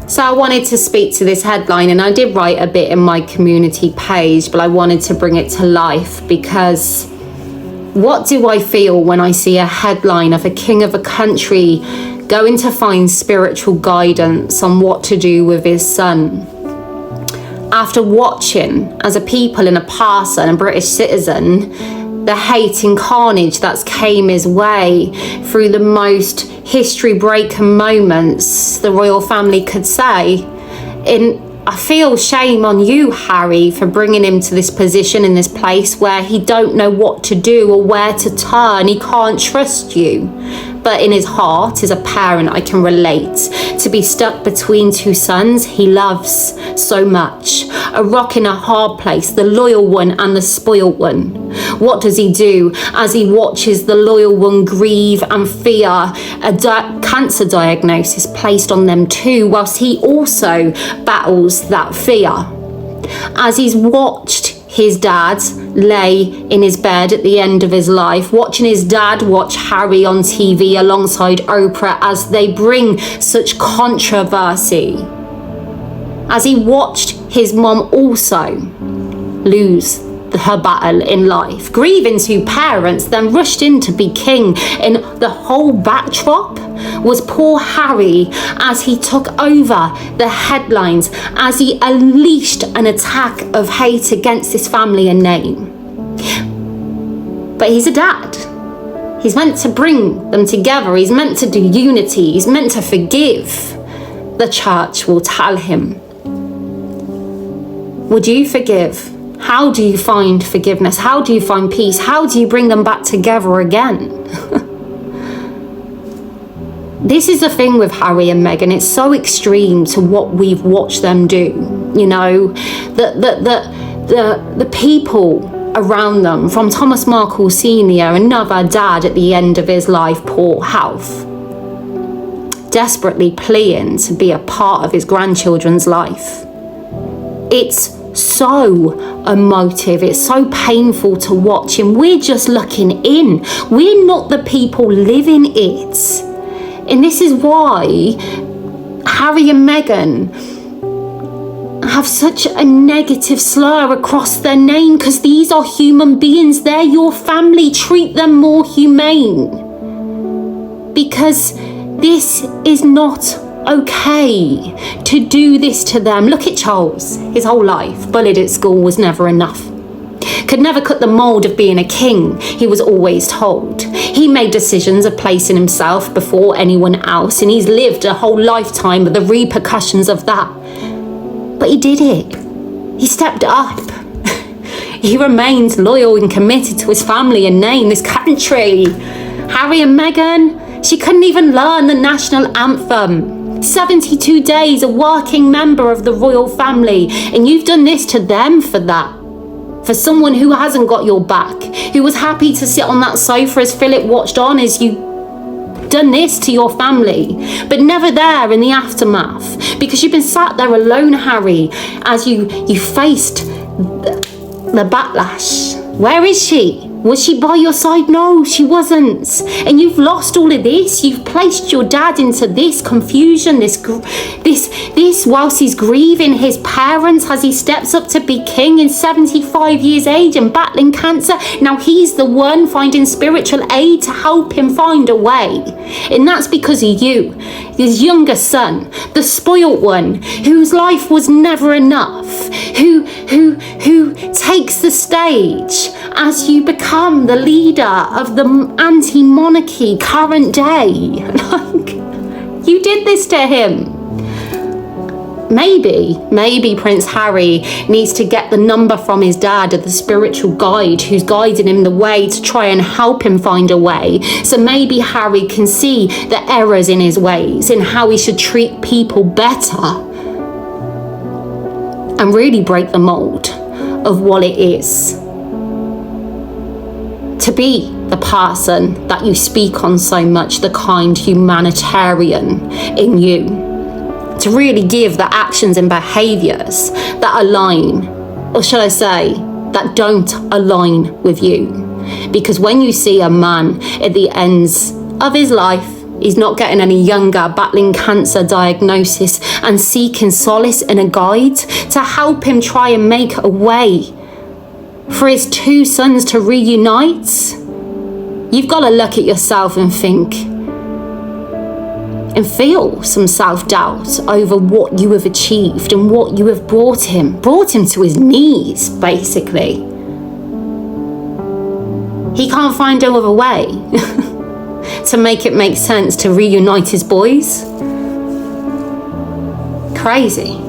So I wanted to speak to this headline, and I did write a bit in my community page, but I wanted to bring it to life because what do I feel when I see a headline of a king of a country going to find spiritual guidance on what to do with his son? After watching, as a people and a person, a British citizen, the hate and carnage that's came his way through the most history-breaking moments the royal family could say, I feel shame on you, Harry, for bringing him to this position in this place where he don't know what to do or where to turn. He can't trust you. But in his heart, as a parent, I can relate to be stuck between two sons he loves so much. A rock in a hard place, the loyal one and the spoilt one. What does he do as he watches the loyal one grieve and fear a cancer diagnosis placed on them too, whilst he also battles that fear? As he's watched his dad lay in his bed at the end of his life, watching his dad watch Harry on TV alongside Oprah as they bring such controversy. As he watched his mom also lose her battle in life, grieving two parents, then rushed in to be king, and the whole backdrop was poor Harry as he took over the headlines, as he unleashed an attack of hate against his family and name. But he's a dad. He's meant to bring them together. He's meant to do unity. He's meant to forgive. The church will tell him. Would you forgive? How do you find forgiveness? How do you find peace? How do you bring them back together again? This is the thing with Harry and Meghan. It's so extreme to what we've watched them do. You know, the people around them, from Thomas Markle Sr., another dad at the end of his life, poor health, desperately pleading to be a part of his grandchildren's life. It's so emotive, it's so painful to watch, and we're just looking in. We're not the people living it. And this is why Harry and Meghan have such a negative slur across their name, because these are human beings. They're your family. Treat them more humane, because this is not okay to do this to them. Look at Charles. His whole life, bullied at school, was never enough. Could never cut the mould of being a king, he was always told. He made decisions of placing himself before anyone else, and he's lived a whole lifetime with the repercussions of that. But he did it. He stepped up. He remained loyal and committed to his family and name, this country. Harry and Meghan, she couldn't even learn the national anthem. 72 days, a working member of the royal family, and you've done this to them for that. For someone who hasn't got your back, who was happy to sit on that sofa as Philip watched on as you done this to your family, but never there in the aftermath, because you've been sat there alone, Harry, as you faced the backlash. Where is she? Was she by your side? No, she wasn't. And you've lost all of this. You've placed your dad into this confusion, this whilst he's grieving his parents as he steps up to be king in 75 years age and battling cancer. Now he's the one finding spiritual aid to help him find a way. And that's because of you, his younger son, the spoilt one, whose life was never enough, who takes the stage as you become the leader of the anti-monarchy current day. Like, you did this to him. Maybe Prince Harry needs to get the number from his dad of the spiritual guide who's guiding him the way to try and help him find a way. So maybe Harry can see the errors in his ways and how he should treat people better and really break the mold of what it is to be the person that you speak on so much, the kind humanitarian in you, to really give the actions and behaviours that align, or shall I say, that don't align with you. Because when you see a man at the ends of his life, He's not getting any younger, battling cancer diagnosis and seeking solace in a guide to help him try and make a way for his two sons to reunite. You've got to look at yourself and think and feel some self-doubt over what you have achieved and what you have brought him to his knees, basically. He can't find no other way to make it make sense to reunite his boys. Crazy.